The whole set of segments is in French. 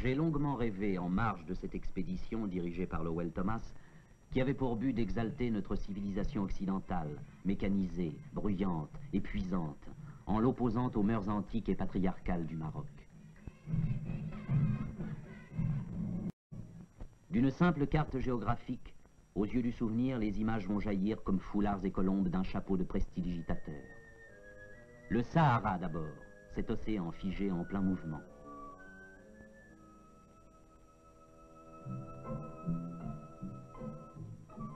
J'ai longuement rêvé en marge de cette expédition dirigée par Lowell Thomas, qui avait pour but d'exalter notre civilisation occidentale, mécanisée, bruyante, épuisante, en l'opposant aux mœurs antiques et patriarcales du Maroc. D'une simple carte géographique, aux yeux du souvenir, les images vont jaillir comme foulards et colombes d'un chapeau de prestidigitateur. Le Sahara d'abord, cet océan figé en plein mouvement.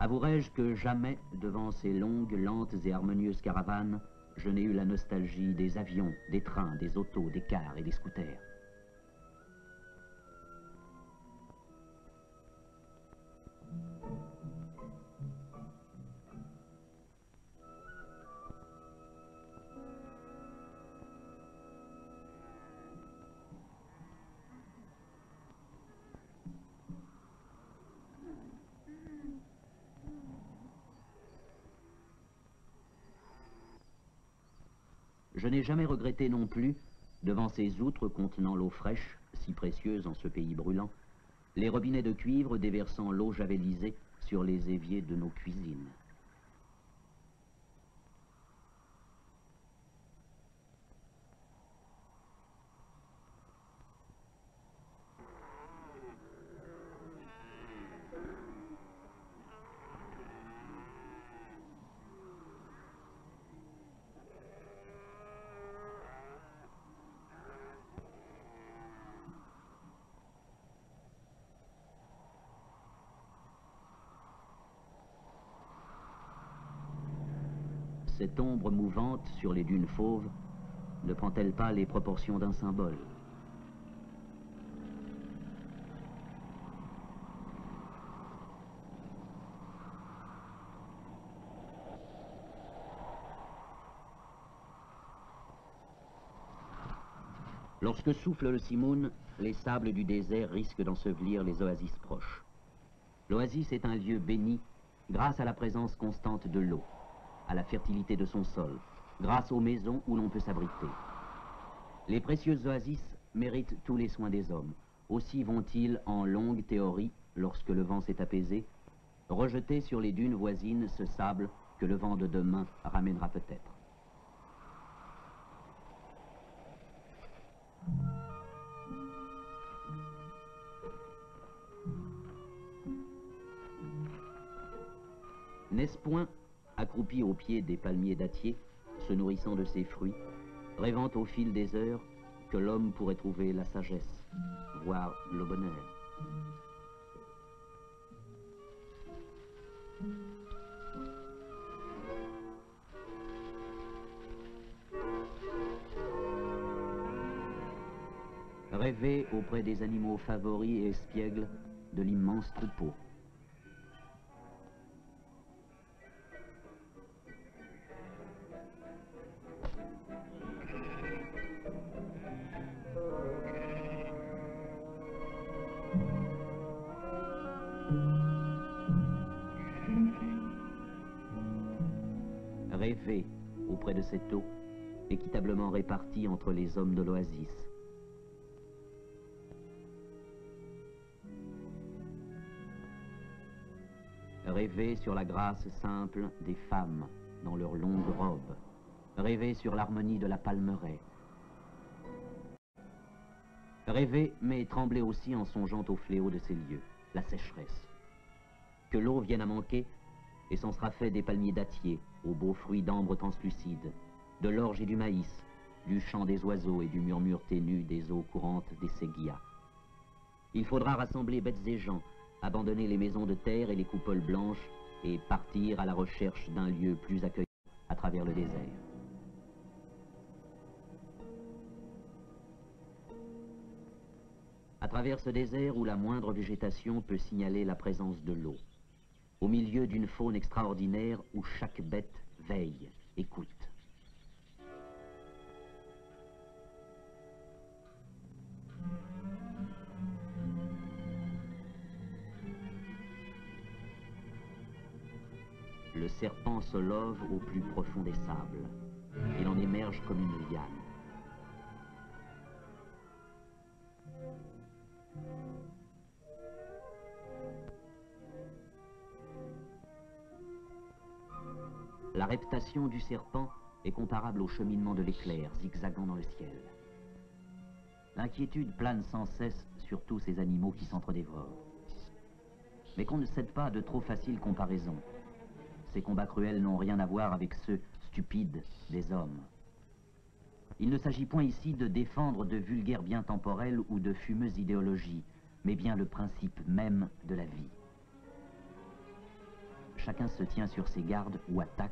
Avouerai-je que jamais, devant ces longues, lentes et harmonieuses caravanes, je n'ai eu la nostalgie des avions, des trains, des autos, des cars et des scooters. Je n'ai jamais regretté non plus, devant ces outres contenant l'eau fraîche, si précieuse en ce pays brûlant, les robinets de cuivre déversant l'eau javellisée sur les éviers de nos cuisines. Cette ombre mouvante sur les dunes fauves ne prend-elle pas les proportions d'un symbole? Lorsque souffle le simoun, les sables du désert risquent d'ensevelir les oasis proches. L'oasis est un lieu béni grâce à la présence constante de l'eau, à la fertilité de son sol, grâce aux maisons où l'on peut s'abriter. Les précieuses oasis méritent tous les soins des hommes. Aussi vont-ils, en longue théorie, lorsque le vent s'est apaisé, rejeter sur les dunes voisines ce sable que le vent de demain ramènera peut-être. N'est-ce point, accroupi au pied des palmiers dattiers, se nourrissant de ses fruits, rêvant au fil des heures que l'homme pourrait trouver la sagesse, voire le bonheur? Rêver auprès des animaux favoris et espiègles de l'immense troupeau. Rêver auprès de cette eau, équitablement répartie entre les hommes de l'oasis. Rêver sur la grâce simple des femmes dans leurs longues robes. Rêver sur l'harmonie de la palmeraie. Rêver, mais trembler aussi en songeant au fléau de ces lieux, la sécheresse. Que l'eau vienne à manquer, et s'en sera fait des palmiers dattiers, aux beaux fruits d'ambre translucides, de l'orge et du maïs, du chant des oiseaux et du murmure ténu des eaux courantes des séguias. Il faudra rassembler bêtes et gens, abandonner les maisons de terre et les coupoles blanches, et partir à la recherche d'un lieu plus accueillant à travers le désert. À travers ce désert où la moindre végétation peut signaler la présence de l'eau. Au milieu d'une faune extraordinaire où chaque bête veille, écoute. Le serpent se love au plus profond des sables. Il en émerge comme une liane. La reptation du serpent est comparable au cheminement de l'éclair, zigzagant dans le ciel. L'inquiétude plane sans cesse sur tous ces animaux qui s'entre-dévorent. Mais qu'on ne cède pas à de trop faciles comparaisons. Ces combats cruels n'ont rien à voir avec ceux stupides des hommes. Il ne s'agit point ici de défendre de vulgaires biens temporels ou de fumeuses idéologies, mais bien le principe même de la vie. Chacun se tient sur ses gardes ou attaque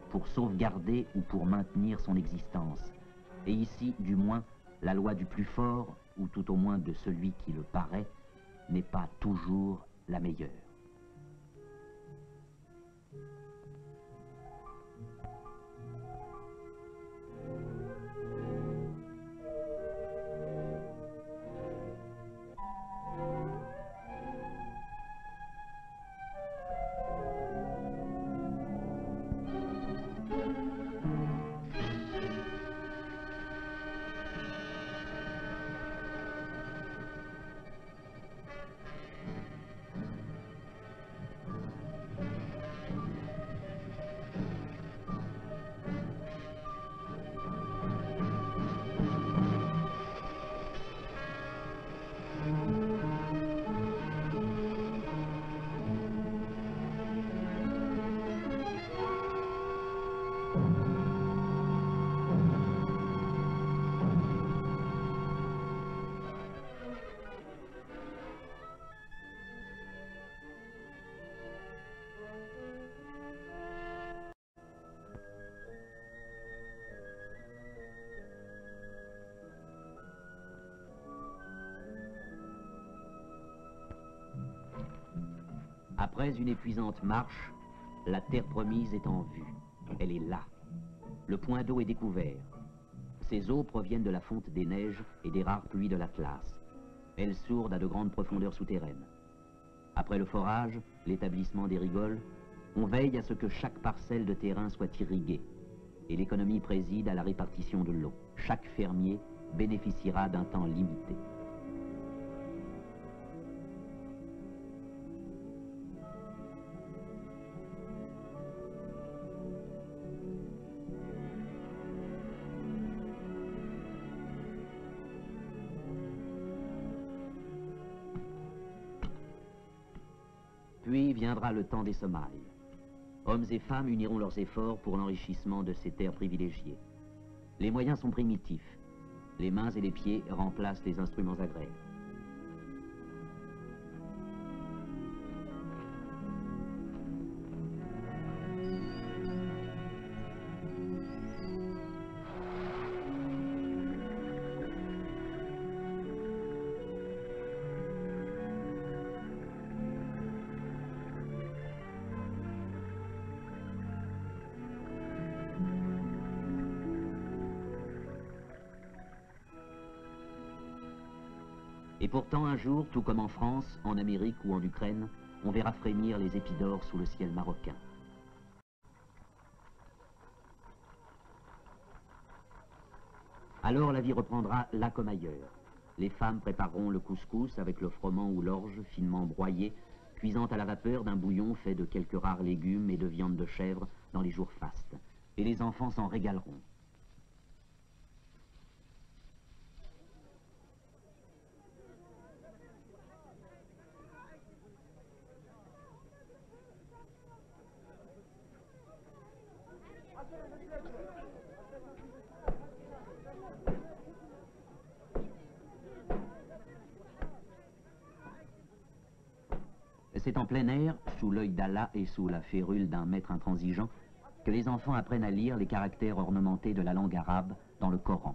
pour sauvegarder ou pour maintenir son existence. Et ici, du moins, la loi du plus fort, ou tout au moins de celui qui le paraît, n'est pas toujours la meilleure. Après une épuisante marche, la terre promise est en vue. Elle est là. Le point d'eau est découvert. Ces eaux proviennent de la fonte des neiges et des rares pluies de l'Atlas. Elles sourdent à de grandes profondeurs souterraines. Après le forage, l'établissement des rigoles, on veille à ce que chaque parcelle de terrain soit irriguée. Et l'économie préside à la répartition de l'eau. Chaque fermier bénéficiera d'un temps limité. Puis viendra le temps des semailles. Hommes et femmes uniront leurs efforts pour l'enrichissement de ces terres privilégiées. Les moyens sont primitifs. Les mains et les pieds remplacent les instruments agraires. Et pourtant, un jour, tout comme en France, en Amérique ou en Ukraine, on verra frémir les épis d'or sous le ciel marocain. Alors la vie reprendra là comme ailleurs. Les femmes prépareront le couscous avec le froment ou l'orge finement broyé, cuisant à la vapeur d'un bouillon fait de quelques rares légumes et de viande de chèvre dans les jours fastes. Et les enfants s'en régaleront. C'est en plein air, sous l'œil d'Allah et sous la férule d'un maître intransigeant, que les enfants apprennent à lire les caractères ornementés de la langue arabe dans le Coran.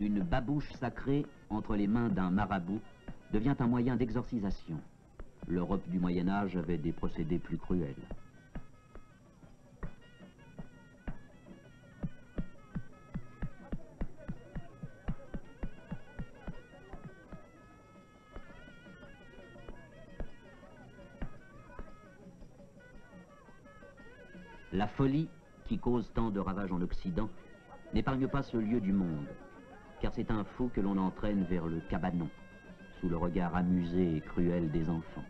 Une babouche sacrée entre les mains d'un marabout devient un moyen d'exorcisation. L'Europe du Moyen-Âge avait des procédés plus cruels. La folie, qui cause tant de ravages en Occident, n'épargne pas ce lieu du monde. car c'est un fou que l'on entraîne vers le cabanon, sous le regard amusé et cruel des enfants.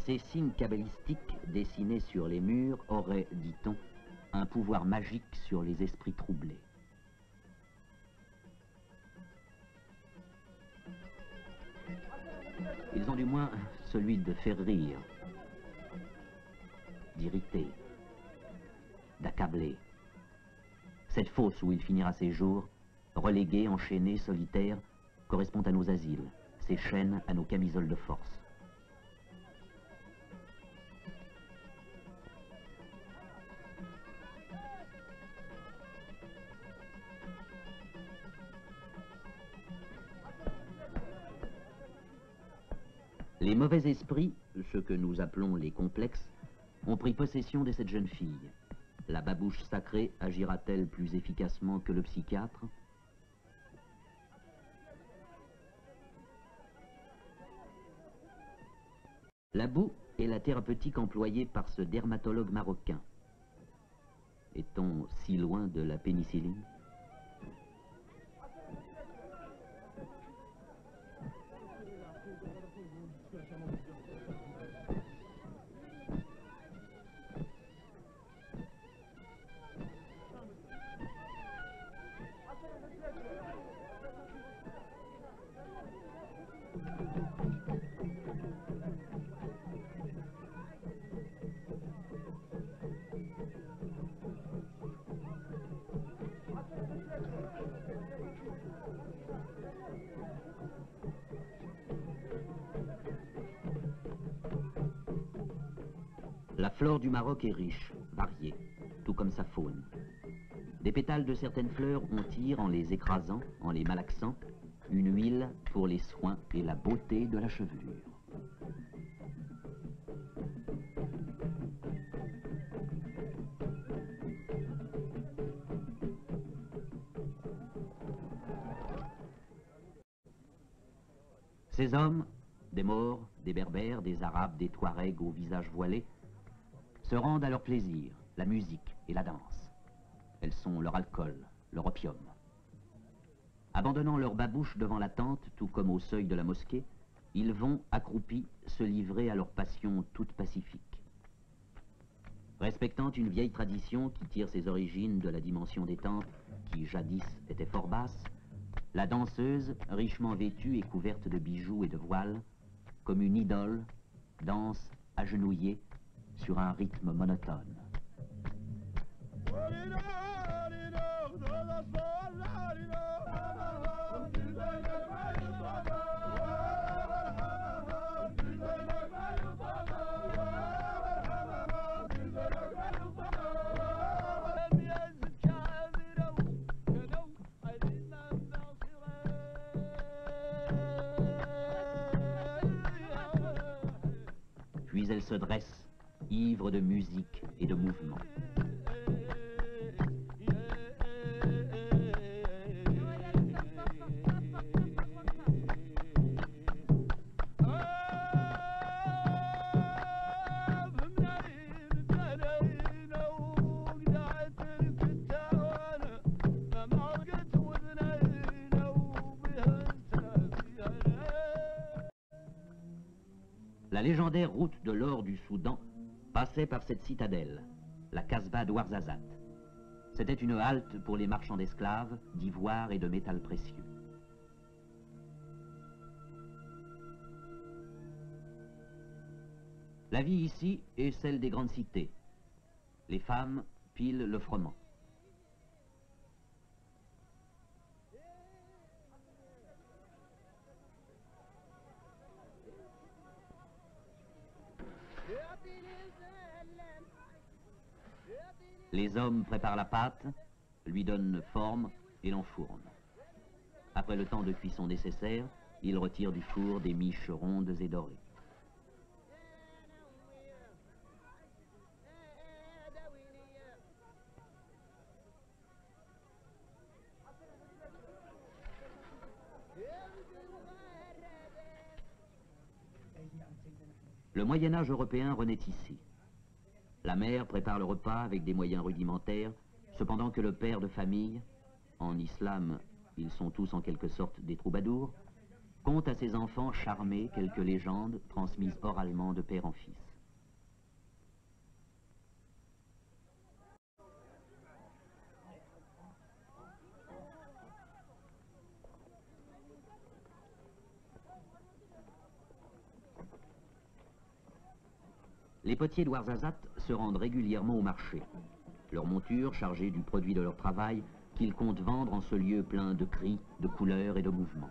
Ces signes cabalistiques dessinés sur les murs auraient, dit-on, un pouvoir magique sur les esprits troublés. Ils ont du moins celui de faire rire, d'irriter, d'accabler. Cette fosse où il finira ses jours, relégué, enchaîné, solitaire, correspond à nos asiles, ces chaînes à nos camisoles de force. Les mauvais esprits, ceux que nous appelons les complexes, ont pris possession de cette jeune fille. La babouche sacrée agira-t-elle plus efficacement que le psychiatre? La boue est la thérapeutique employée par ce dermatologue marocain. Est-on si loin de la pénicilline? La flore du Maroc est riche, variée, tout comme sa faune. Des pétales de certaines fleurs on tire, en les écrasant, en les malaxant, une huile pour les soins et la beauté de la chevelure. Ces hommes, des Maures, des Berbères, des Arabes, des Touaregs au visage voilé, se rendent à leur plaisir, la musique et la danse. Elles sont leur alcool, leur opium. Abandonnant leur babouche devant la tente, tout comme au seuil de la mosquée, ils vont, accroupis, se livrer à leur passion toute pacifique. Respectant une vieille tradition qui tire ses origines de la dimension des temples, qui jadis était fort basse, la danseuse, richement vêtue et couverte de bijoux et de voiles, comme une idole, danse agenouillée sur un rythme monotone. Puis elle se dresse, ivre de musique et de mouvement. La légendaire route de l'or du Soudan passait par cette citadelle, la Casbah d'Ouarzazate. C'était une halte pour les marchands d'esclaves, d'ivoire et de métal précieux. La vie ici est celle des grandes cités. Les femmes pilent le froment. Les hommes préparent la pâte, lui donnent forme et l'enfournent. Après le temps de cuisson nécessaire, ils retirent du four des miches rondes et dorées. Le Moyen-Âge européen renaît ici. La mère prépare le repas avec des moyens rudimentaires, cependant que le père de famille, en islam, ils sont tous en quelque sorte des troubadours, conte à ses enfants charmés quelques légendes transmises oralement de père en fils. Les potiers de Ouarzazate se rendent régulièrement au marché. Leurs montures chargées du produit de leur travail qu'ils comptent vendre en ce lieu plein de cris, de couleurs et de mouvements.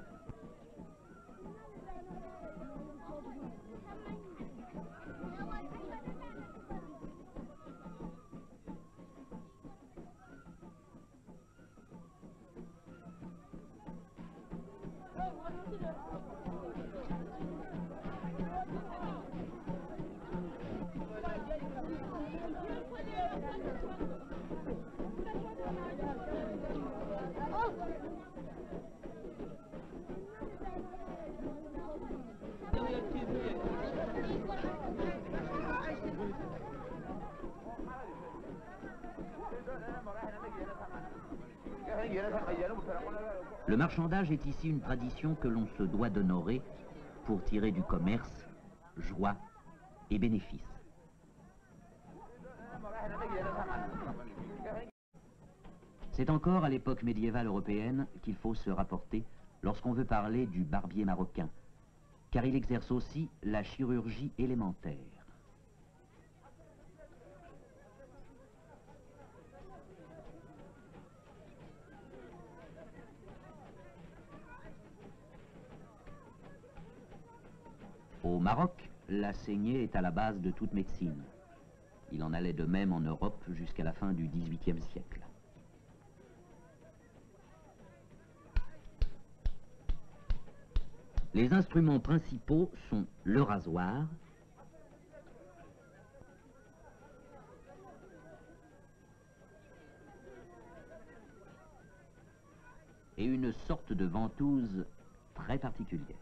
Le marchandage est ici une tradition que l'on se doit d'honorer pour tirer du commerce joie et bénéfice. C'est encore à l'époque médiévale européenne qu'il faut se rapporter lorsqu'on veut parler du barbier marocain, car il exerce aussi la chirurgie élémentaire. Au Maroc, la saignée est à la base de toute médecine. Il en allait de même en Europe jusqu'à la fin du XVIIIe siècle. Les instruments principaux sont le rasoir, et une sorte de ventouse très particulière.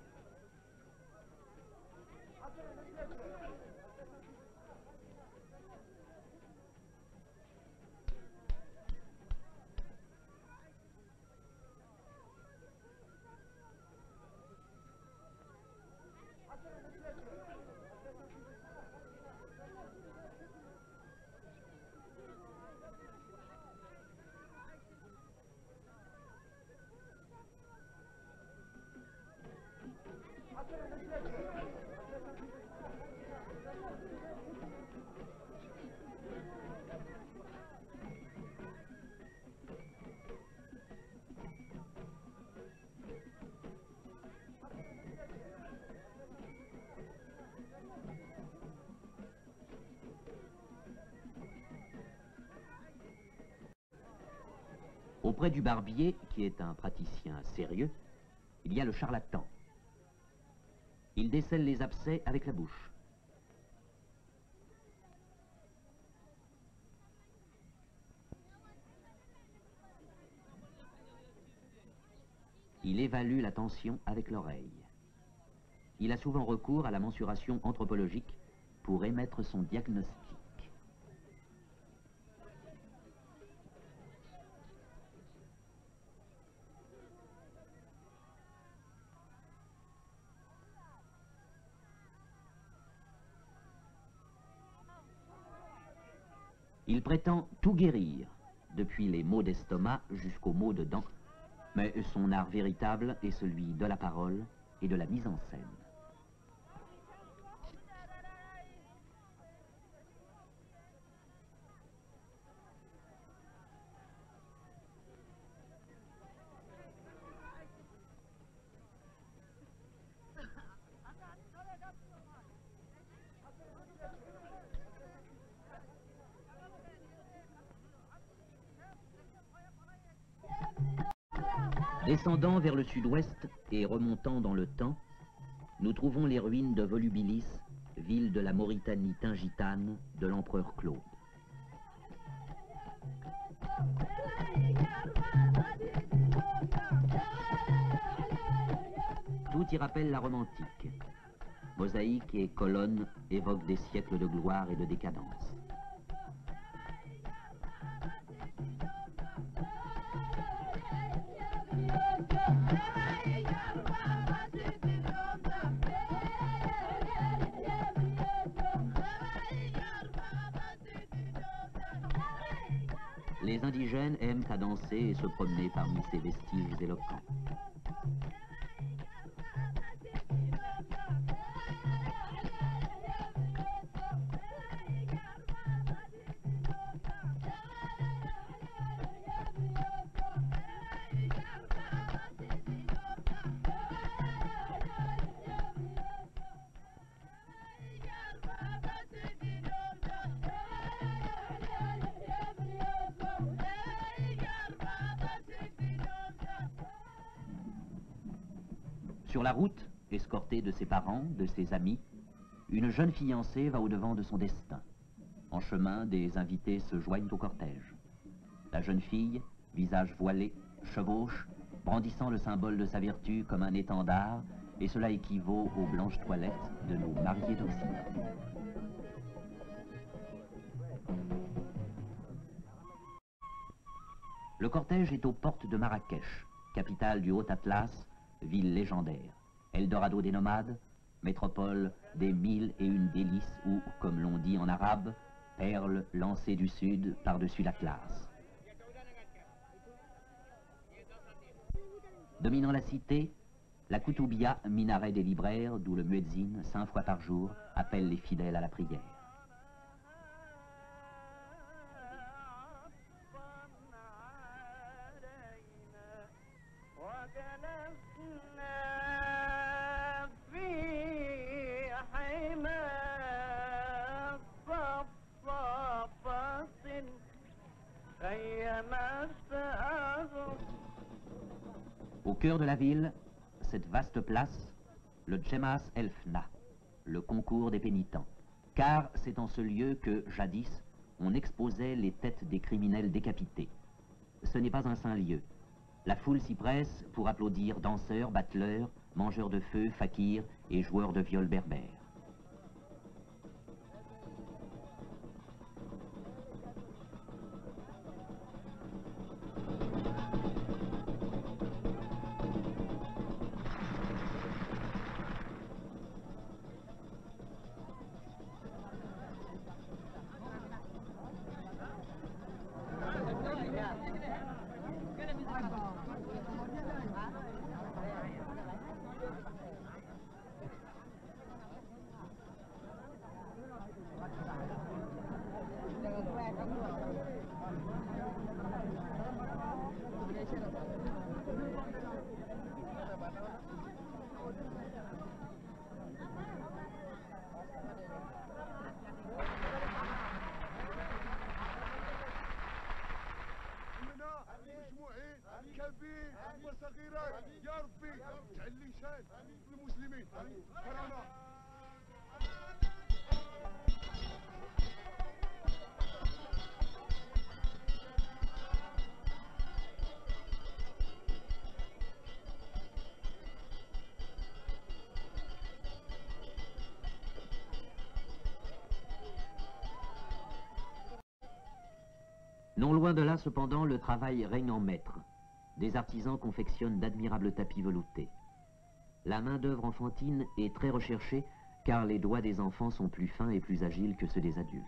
Auprès du barbier, qui est un praticien sérieux, il y a le charlatan. Il décèle les abcès avec la bouche. Il évalue la tension avec l'oreille. Il a souvent recours à la mensuration anthropologique pour émettre son diagnostic. Il prétend tout guérir, depuis les maux d'estomac jusqu'aux maux de dents, mais son art véritable est celui de la parole et de la mise en scène. Descendant vers le sud-ouest et remontant dans le temps, nous trouvons les ruines de Volubilis, ville de la Mauritanie tingitane de l'empereur Claude. Tout y rappelle la Rome antique. Mosaïques et colonnes évoquent des siècles de gloire et de décadence. Les indigènes aiment à danser et se promener parmi ces vestiges éloquents. Sur la route, escortée de ses parents, de ses amis, une jeune fiancée va au-devant de son destin. En chemin, des invités se joignent au cortège. La jeune fille, visage voilé, chevauche, brandissant le symbole de sa vertu comme un étendard, et cela équivaut aux blanches toilettes de nos mariés d'Occident. Le cortège est aux portes de Marrakech, capitale du Haut-Atlas, ville légendaire, Eldorado des nomades, métropole des 1001 délices ou, comme l'on dit en arabe, perles lancées du sud par-dessus l'Atlas. Dominant la cité, la Koutoubia, minaret des libraires, d'où le muezzin, 5 fois par jour, appelle les fidèles à la prière. Au cœur de la ville, cette vaste place, le Djemas El Fna, le concours des pénitents. Car c'est en ce lieu que, jadis, on exposait les têtes des criminels décapités. Ce n'est pas un saint lieu. La foule s'y presse pour applaudir danseurs, battleurs, mangeurs de feu, fakirs et joueurs de viol berbères. Non loin de là, cependant, le travail règne en maître. Des artisans confectionnent d'admirables tapis veloutés. La main-d'œuvre enfantine est très recherchée car les doigts des enfants sont plus fins et plus agiles que ceux des adultes.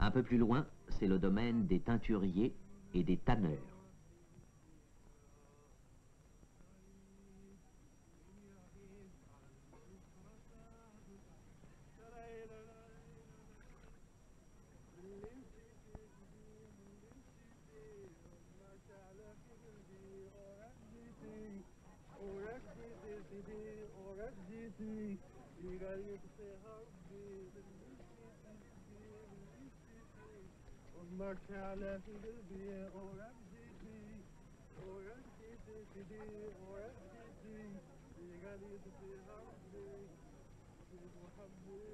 Un peu plus loin, c'est le domaine des teinturiers et des tanneurs. امك على قلبي وربتي وربتي وربتي غالية في حبي محبي